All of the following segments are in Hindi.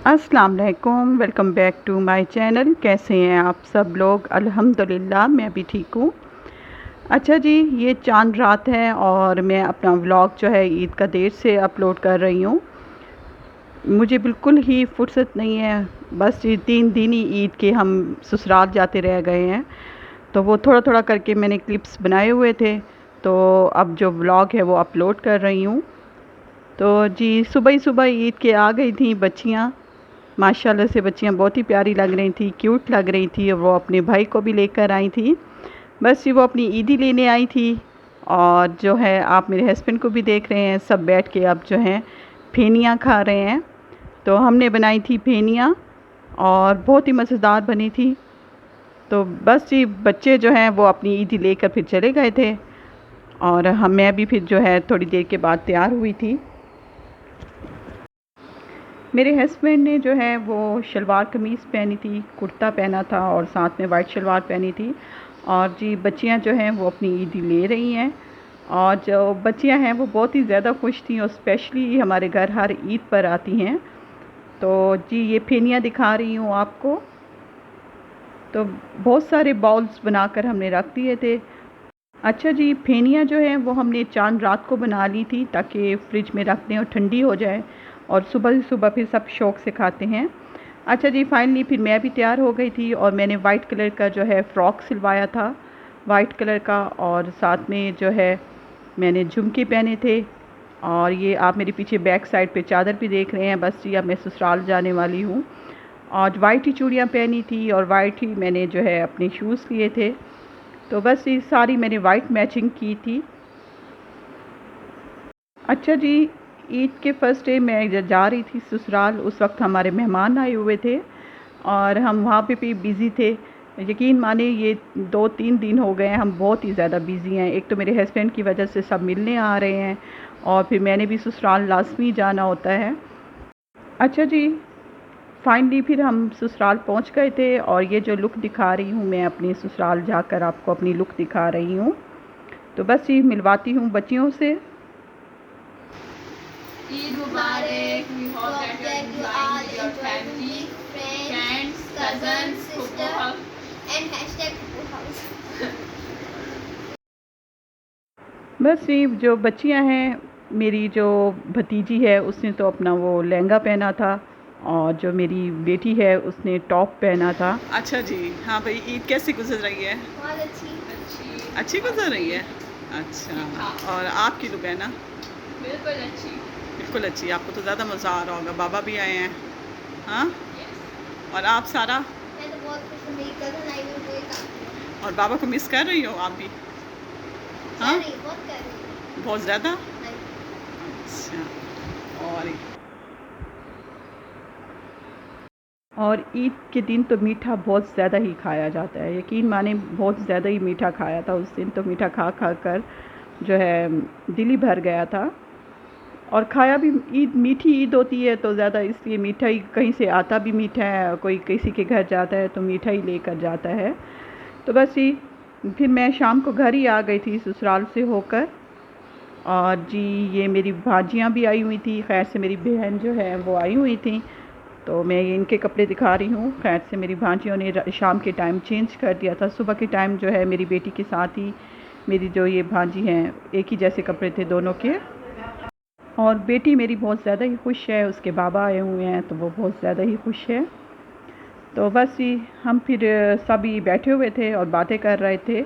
अस्सलाम वालेकुम, welcome back to my channel. कैसे हैं आप सब लोग? अल्हम्दुलिल्लाह मैं भी ठीक हूँ। अच्छा जी, ये चांद रात है और मैं अपना व्लॉग जो है ईद का देर से अपलोड कर रही हूँ। मुझे बिल्कुल ही फुर्सत नहीं है। बस ये 3 दिन ही ईद के हम ससुराल जाते रह गए हैं, तो वो थोड़ा-थोड़ा करके मैंने क्लिप्स बनाए हुए थे, तो अब जो व्लॉग है वो अपलोड कर रही हूँ। तो जी, सुबह ही सुबह ईद के आ गई थी बच्चियाँ। माशाल्लाह से बच्चियाँ बहुत ही प्यारी लग रही थी, क्यूट लग रही थी और वो अपने भाई को भी लेकर आई थी। बस ये वो अपनी ईदी लेने आई थी और जो है आप मेरे हस्बैंड को भी देख रहे हैं, सब बैठ के अब जो हैं फेनियाँ खा रहे हैं। तो हमने बनाई थी फेनियाँ और बहुत ही मज़ेदार बनी थी। तो बस जी, बच्चे जो हैं वो अपनी ईदी लेकर फिर चले गए थे और मैं भी फिर जो है थोड़ी देर के बाद तैयार हुई थी। मेरे हस्बैंड ने जो है वो शलवार कमीज़ पहनी थी, कुर्ता पहना था और साथ में वाइट शलवार पहनी थी। और जी, बच्चियां जो हैं वो अपनी ईदी ले रही हैं और जो बच्चियां हैं वो बहुत ही ज़्यादा खुश थी और स्पेशली हमारे घर हर ईद पर आती हैं। तो जी, ये फेनियाँ दिखा रही हूँ आपको। तो बहुत सारे बाउल्स बनाकर हमने रख दिए थे। अच्छा जी, फेनियाँ जो हैं वो हमने चांद रात को बना ली थी ताकि फ्रिज में रख दें और ठंडी हो जाए और सुबह ही सुबह फिर सब शौक़ से खाते हैं। अच्छा जी, फाइनली फिर मैं भी तैयार हो गई थी और मैंने वाइट कलर का जो है फ़्रॉक सिलवाया था, वाइट कलर का, और साथ में जो है मैंने झुमके पहने थे। और ये आप मेरे पीछे बैक साइड पे चादर भी देख रहे हैं। बस जी, अब मैं ससुराल जाने वाली हूँ और वाइट ही चूड़ियाँ पहनी थी और वाइट ही मैंने जो है अपने शूज़ लिए थे। तो बस ये सारी मैंने वाइट मैचिंग की थी। अच्छा जी, ईद के फर्स्ट डे मैं जा रही थी ससुराल, उस वक्त हमारे मेहमान आए हुए थे और हम वहाँ पे भी बिज़ी थे। यकीन माने ये 2-3 दिन हो गए हैं हम बहुत ही ज़्यादा बिज़ी हैं। एक तो मेरे हस्बैंड की वजह से सब मिलने आ रहे हैं और फिर मैंने भी ससुराल लाज़मी जाना होता है। अच्छा जी, फाइनली फिर हम ससुराल पहुँच गए थे और ये जो लुक दिखा रही हूँ मैं अपने ससुराल जाकर आपको अपनी लुक दिखा रही हूँ। तो बस ये मिलवाती हूँ बच्चियों से। Eid Mubarak. We hope that you are enjoying with your family, friends, cousins, sister, and hashtag Kuku House. बस ये जो बच्चियां हैं, मेरी जो भतीजी है उसने तो अपना वो लहंगा पहना था और जो मेरी बेटी है उसने टॉप पहना था। अच्छा जी, हाँ भाई, ईद कैसी गुजर रही है? बहुत अच्छी अच्छी गुजर रही है। अच्छा, और आपकी लुक है ना? बिल्कुल अच्छी। बिल्कुल अच्छी। आपको तो ज़्यादा मज़ा आ रहा होगा, बाबा भी आए हैं। हाँ, Yes. और आप सारा? मैं तो बहुत खुश हूँ, मेरी कज़न आई हुई कोई काम और बाबा को मिस कर रही हो आप भी? हाँ, बहुत कर रही है। बहुत ज़्यादा। हाँ। अच्छा, और ईद के दिन तो मीठा बहुत ज़्यादा ही खाया जाता है। यकीन माने बहुत ज़्यादा ही मीठा खाया था उस दिन। तो मीठा खा खा कर जो है दिल ही भर गया था और खाया भी। ईद मीठी ईद होती है तो ज़्यादा इसलिए मीठा ही, कहीं से आता भी मीठा है, कोई किसी के घर जाता है तो मीठा ही लेकर जाता है। तो बस ये फिर मैं शाम को घर ही आ गई थी ससुराल से होकर। और जी, ये मेरी भाजियाँ भी आई हुई थी, खैर से मेरी बहन जो है वो आई हुई थी। तो मैं ये इनके कपड़े दिखा रही हूँ। खैर से मेरी भांजियों ने शाम के टाइम चेंज कर दिया था। सुबह के टाइम जो है मेरी बेटी के साथ ही मेरी जो ये भांजी हैं, एक ही जैसे कपड़े थे दोनों के। और बेटी मेरी बहुत ज़्यादा ही खुश है, उसके बाबा आए हुए हैं तो वो बहुत ज़्यादा ही खुश है। तो बस ये हम फिर सभी बैठे हुए थे और बातें कर रहे थे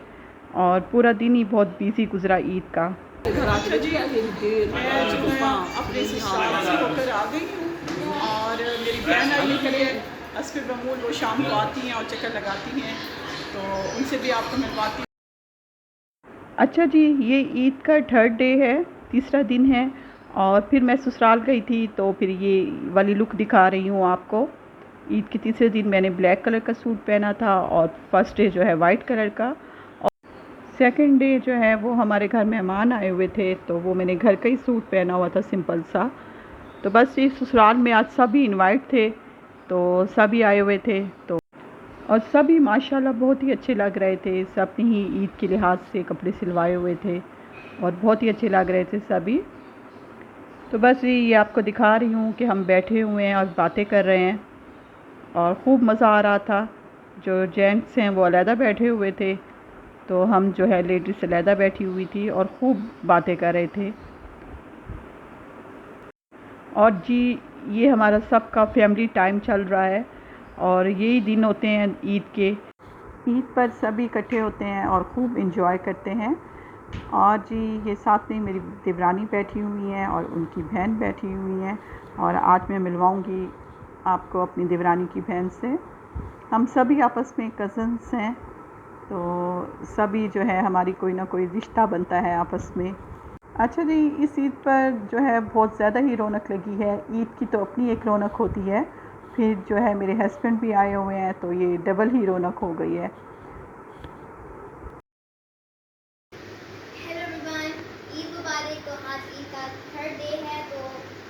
और पूरा दिन ही बहुत बिजी गुजरा ईद का। अच्छा जी, मैं जो है अपने ससुराल से होकर आ गई हूँ और मेरी बहन आई है असफी बमूल, वो शाम को आती हैं और चक्कर लगाती हैं, तो उनसे भी आपको मिलवाती हूँ। अच्छा जी, ये ईद का 3rd डे है, तीसरा दिन है और फिर मैं ससुराल गई थी तो फिर ये वाली लुक दिखा रही हूँ आपको। ईद के तीसरे दिन मैंने ब्लैक कलर का सूट पहना था और फर्स्ट डे जो है वाइट कलर का, और सेकंड डे जो है वो हमारे घर मेहमान आए हुए थे तो वो मैंने घर का ही सूट पहना हुआ था, सिंपल सा। तो बस ये ससुराल में आज सभी इनवाइट थे तो सभी आए हुए थे, तो और सभी माशाल्लाह बहुत ही अच्छे लग रहे थे। सब ने ही ईद के लिहाज से कपड़े सिलवाए हुए थे और बहुत ही अच्छे लग रहे थे सभी। तो बस ये आपको दिखा रही हूँ कि हम बैठे हुए हैं और बातें कर रहे हैं और ख़ूब मज़ा आ रहा था। जो जेंट्स हैं वो अलहदा बैठे हुए थे, तो हम जो है लेडीज़ अलहदा बैठी हुई थी और ख़ूब बातें कर रहे थे। और जी ये हमारा सबका फैमिली टाइम चल रहा है और यही दिन होते हैं ईद के। ईद पर सभी इकट्ठे होते हैं और ख़ूब इंजॉय करते हैं। और जी ये साथ में मेरी देवरानी बैठी हुई हैं और उनकी बहन बैठी हुई हैं और आज मैं मिलवाऊंगी आपको अपनी देवरानी की बहन से। हम सभी आपस में कज़न्स हैं, तो सभी जो है हमारी कोई ना कोई रिश्ता बनता है आपस में। अच्छा जी, इस ईद पर जो है बहुत ज़्यादा ही रौनक लगी है। ईद की तो अपनी एक रौनक होती है, फिर जो है मेरे हस्बैंड भी आए हुए हैं तो ये डबल ही रौनक हो गई है। हेलो एवरीवन, ईद मुबारक। तो आज ईद का थर्ड डे है, तो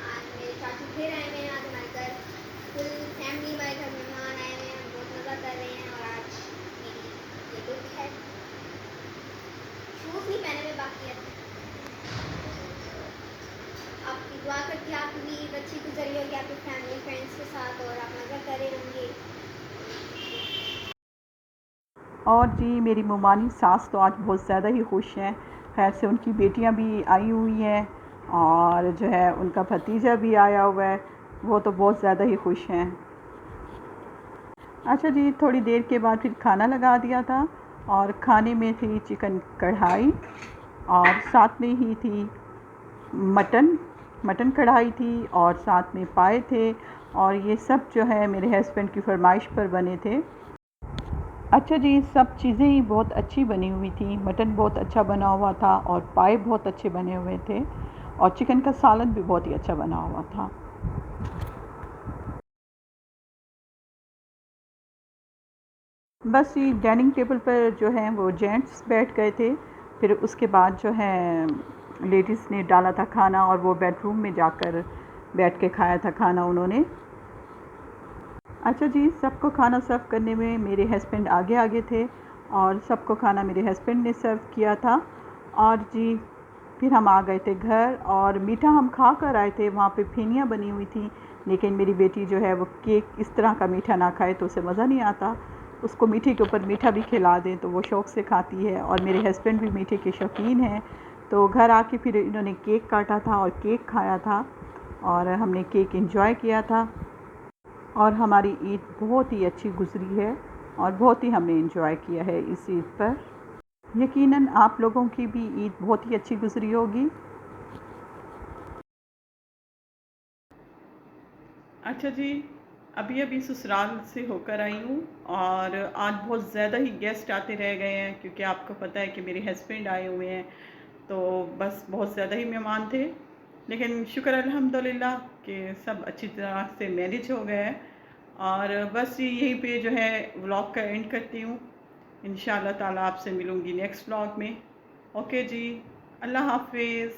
आज मेरे चाचू फिर आए हुए हैं। आज हमारे घर फुल फैमिली, हमारे घर मेहमान आए हुए हैं, हम बहुत मज़ा कर रहे हैं। और आज मेरी ये लुक है, शूज़ नहीं पहने हुए बाकी है। आपकी दुआ करती है आपकी भी ईद अच्छी गुजरी होगी आपकी फैमिली फ्रेंड्स के साथ और आप मज़ा कर रहे होंगे। और जी मेरी मुमानी सास तो आज बहुत ज़्यादा ही खुश हैं। खैर से उनकी बेटियां भी आई हुई हैं और जो है उनका भतीजा भी आया हुआ है, वो तो बहुत ज़्यादा ही खुश हैं। अच्छा जी, थोड़ी देर के बाद फिर खाना लगा दिया था और खाने में थी चिकन कढ़ाई और साथ में ही थी मटन कढ़ाई थी और साथ में पाए थे। और ये सब जो है मेरे हस्बैंड की फरमाइश पर बने थे। अच्छा जी, सब चीज़ें ही बहुत अच्छी बनी हुई थी। मटन बहुत अच्छा बना हुआ था और पाए बहुत अच्छे बने हुए थे और चिकन का सालन भी बहुत ही अच्छा बना हुआ था। बस ये डाइनिंग टेबल पर जो है वो जेंट्स बैठ गए थे, फिर उसके बाद जो है लेडीज़ ने डाला था खाना और वो बेडरूम में जाकर बैठ के खाया था खाना उन्होंने। अच्छा जी, सबको खाना सर्व करने में मेरे हस्बैंड आगे आगे थे और सबको खाना मेरे हस्बैंड ने सर्व किया था। और जी फिर हम आ गए थे घर और मीठा हम खा कर आए थे। वहाँ पे फेनियाँ बनी हुई थी, लेकिन मेरी बेटी जो है वो केक इस तरह का मीठा ना खाए तो उसे मज़ा नहीं आता। उसको मीठे के ऊपर मीठा भी खिला दें तो वो शौक़ से खाती है और मेरे हस्बैंड भी मीठे के शौकीन हैं। तो घर आके फिर इन्होंने केक काटा था और केक खाया था और हमने केक एंजॉय किया था और हमारी ईद बहुत ही अच्छी गुजरी है और बहुत ही हमने एंजॉय किया है इस ईद पर। यकीनन आप लोगों की भी ईद बहुत ही अच्छी गुजरी होगी। अच्छा जी, अभी अभी ससुराल से होकर आई हूँ और आज बहुत ज़्यादा ही गेस्ट आते रह गए हैं, क्योंकि आपको पता है कि मेरे हस्बैंड आए हुए हैं, तो बस बहुत ज़्यादा ही मेहमान थे। लेकिन शुक्र अल्हम्दुलिल्लाह कि सब अच्छी तरह से मैनेज हो गया है। और बस यहीं पे जो है व्लॉग का एंड करती हूँ। इंशाअल्लाह ताला आपसे मिलूँगी नेक्स्ट व्लॉग में। ओके जी, अल्लाह हाफिज़।